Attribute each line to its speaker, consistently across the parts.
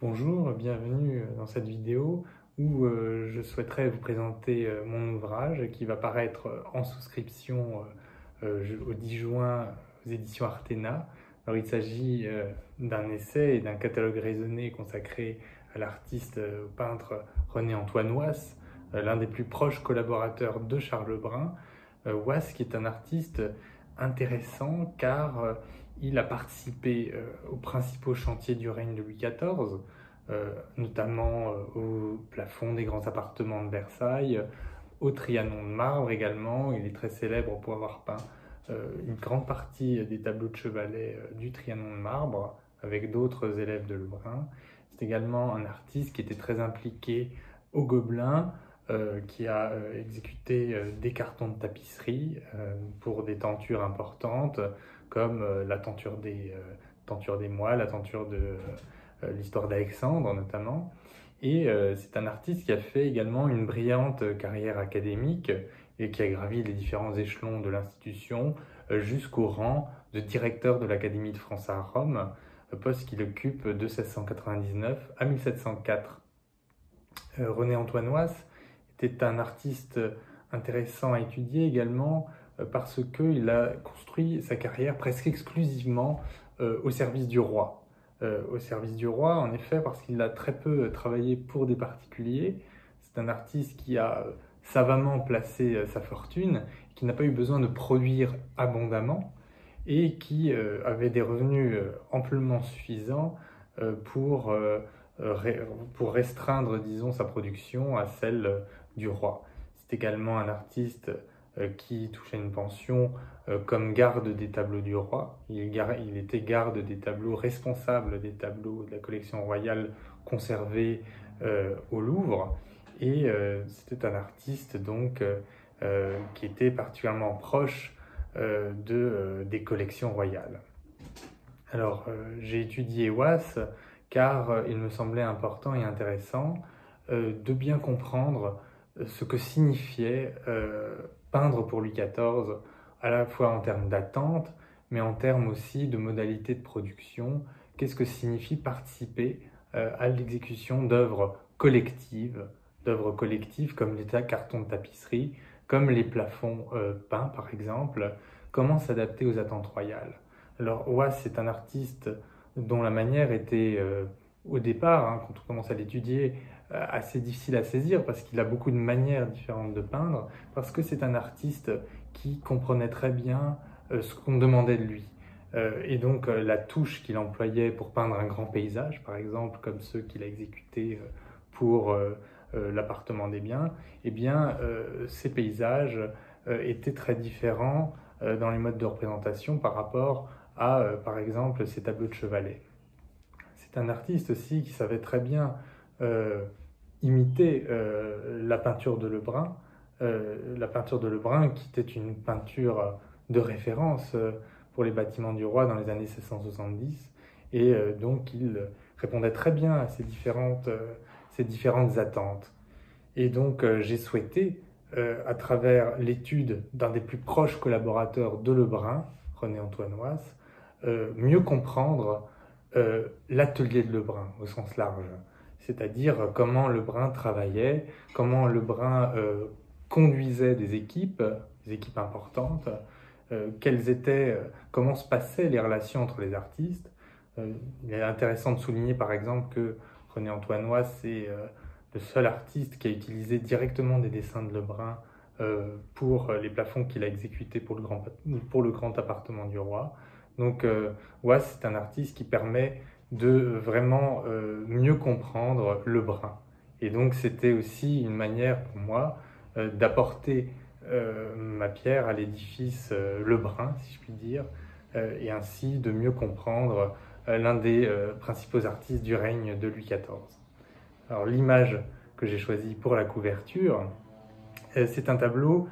Speaker 1: Bonjour, bienvenue dans cette vidéo où je souhaiterais vous présenter mon ouvrage qui va paraître en souscription au 10 juin aux éditions Artena. Alors, il s'agit d'un essai et d'un catalogue raisonné consacré à l'artiste peintre René-Antoine Wass, l'un des plus proches collaborateurs de Charles Brun. Wass qui est un artiste intéressant car il a participé aux principaux chantiers du règne de Louis XIV, notamment au plafond des grands appartements de Versailles, au Trianon de marbre également. Il est très célèbre pour avoir peint une grande partie des tableaux de chevalet du Trianon de marbre, avec d'autres élèves de Lebrun. C'est également un artiste qui était très impliqué au Gobelin, qui a exécuté des cartons de tapisserie pour des tentures importantes, comme la tenture des mois, la tenture de l'histoire d'Alexandre notamment. Et c'est un artiste qui a fait également une brillante carrière académique et qui a gravi les différents échelons de l'institution jusqu'au rang de directeur de l'Académie de France à Rome, poste qu'il occupe de 1699 à 1704. René-Antoine Wass était un artiste intéressant à étudier également parce qu'il a construit sa carrière presque exclusivement au service du roi. Au service du roi, en effet, parce qu'il a très peu travaillé pour des particuliers. C'est un artiste qui a savamment placé sa fortune, qui n'a pas eu besoin de produire abondamment et qui avait des revenus amplement suffisants pour restreindre, disons, sa production à celle du roi. C'est également un artiste qui touchait une pension comme garde des tableaux du roi. Il était garde des tableaux, responsable des tableaux de la collection royale conservés au Louvre. Et c'était un artiste donc qui était particulièrement proche des collections royales. Alors, j'ai étudié Wass car il me semblait important et intéressant de bien comprendre ce que signifiait peindre pour Louis XIV, à la fois en termes d'attente, mais en termes aussi de modalités de production. Qu'est-ce que signifie participer à l'exécution d'œuvres collectives comme les cartons de tapisserie, comme les plafonds peints par exemple. Comment s'adapter aux attentes royales? Alors, Wass, c'est un artiste dont la manière était, au départ, hein, quand on commence à l'étudier, assez difficile à saisir parce qu'il a beaucoup de manières différentes de peindre, parce que c'est un artiste qui comprenait très bien ce qu'on demandait de lui. Et donc, la touche qu'il employait pour peindre un grand paysage, par exemple, comme ceux qu'il a exécutés pour l'appartement des biens, eh bien, ces paysages étaient très différents dans les modes de représentation par rapport à, par exemple, ses tableaux de chevalet. C'est un artiste aussi qui savait très bien imiter la peinture de Lebrun, qui était une peinture de référence pour les bâtiments du roi dans les années 1670, et donc il répondait très bien à ces différentes attentes. Et donc j'ai souhaité, à travers l'étude d'un des plus proches collaborateurs de Lebrun, René-Antoine Wass, mieux comprendre l'atelier de Lebrun au sens large, c'est-à-dire comment Lebrun travaillait, comment Lebrun conduisait des équipes importantes, comment se passaient les relations entre les artistes. Il est intéressant de souligner par exemple que René-Antoine Wass est le seul artiste qui a utilisé directement des dessins de Lebrun pour les plafonds qu'il a exécutés pour le grand appartement du roi. Donc Wass, c'est un artiste qui permet de vraiment mieux comprendre Lebrun. Et donc c'était aussi une manière pour moi d'apporter ma pierre à l'édifice Lebrun, si je puis dire, et ainsi de mieux comprendre l'un des principaux artistes du règne de Louis XIV. Alors l'image que j'ai choisie pour la couverture, c'est un tableau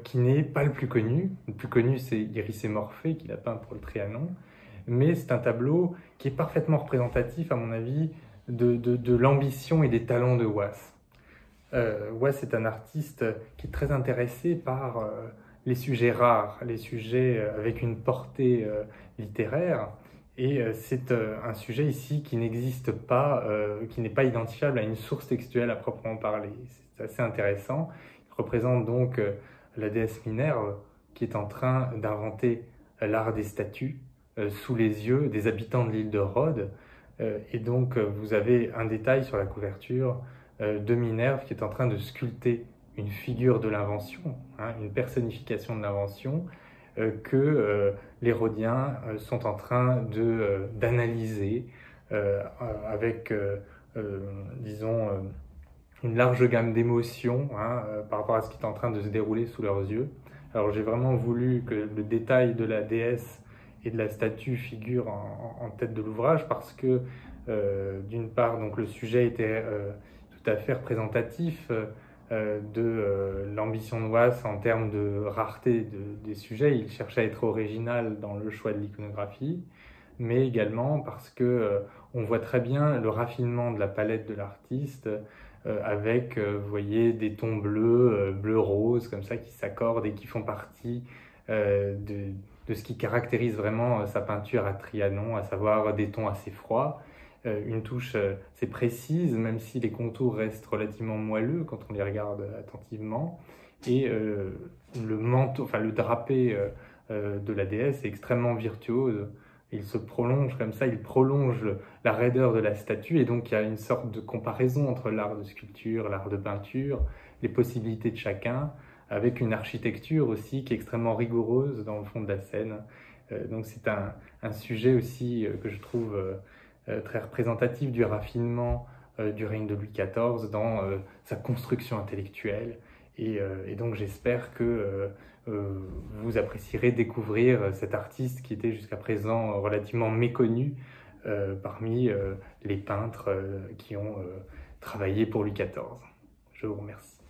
Speaker 1: qui n'est pas le plus connu. Le plus connu, c'est Iris et Morphée, qu'il a peint pour le Trianon. Mais c'est un tableau qui est parfaitement représentatif, à mon avis, de l'ambition et des talents de Wass. Wass est un artiste qui est très intéressé par les sujets rares, les sujets avec une portée littéraire. Et c'est un sujet ici qui n'existe pas, qui n'est pas identifiable à une source textuelle à proprement parler. C'est assez intéressant. Il représente donc la déesse Minerve qui est en train d'inventer l'art des statues sous les yeux des habitants de l'île de Rhodes. Et donc vous avez un détail sur la couverture de Minerve qui est en train de sculpter une figure de l'invention, hein, une personnification de l'invention, que les Rhodiens sont en train d'analyser avec, disons, une large gamme d'émotions, hein, par rapport à ce qui est en train de se dérouler sous leurs yeux. Alors j'ai vraiment voulu que le détail de la déesse et de la statue figure en tête de l'ouvrage parce que d'une part donc le sujet était tout à fait représentatif de l'ambition de Wass en termes de rareté des sujets. Il cherchait à être original dans le choix de l'iconographie, mais également parce que on voit très bien le raffinement de la palette de l'artiste avec, vous voyez, des tons bleus, bleu-rose, comme ça, qui s'accordent et qui font partie de ce qui caractérise vraiment sa peinture à Trianon, à savoir des tons assez froids, une touche assez précise, même si les contours restent relativement moelleux quand on les regarde attentivement, et le manteau, enfin le drapé de la déesse est extrêmement virtuose. Il se prolonge comme ça, il prolonge la raideur de la statue, et donc il y a une sorte de comparaison entre l'art de sculpture, l'art de peinture, les possibilités de chacun, avec une architecture aussi qui est extrêmement rigoureuse dans le fond de la scène. Donc c'est un sujet aussi que je trouve très représentatif du raffinement du règne de Louis XIV dans sa construction intellectuelle. Et donc j'espère que vous apprécierez découvrir cet artiste qui était jusqu'à présent relativement méconnu parmi les peintres qui ont travaillé pour Louis XIV. Je vous remercie.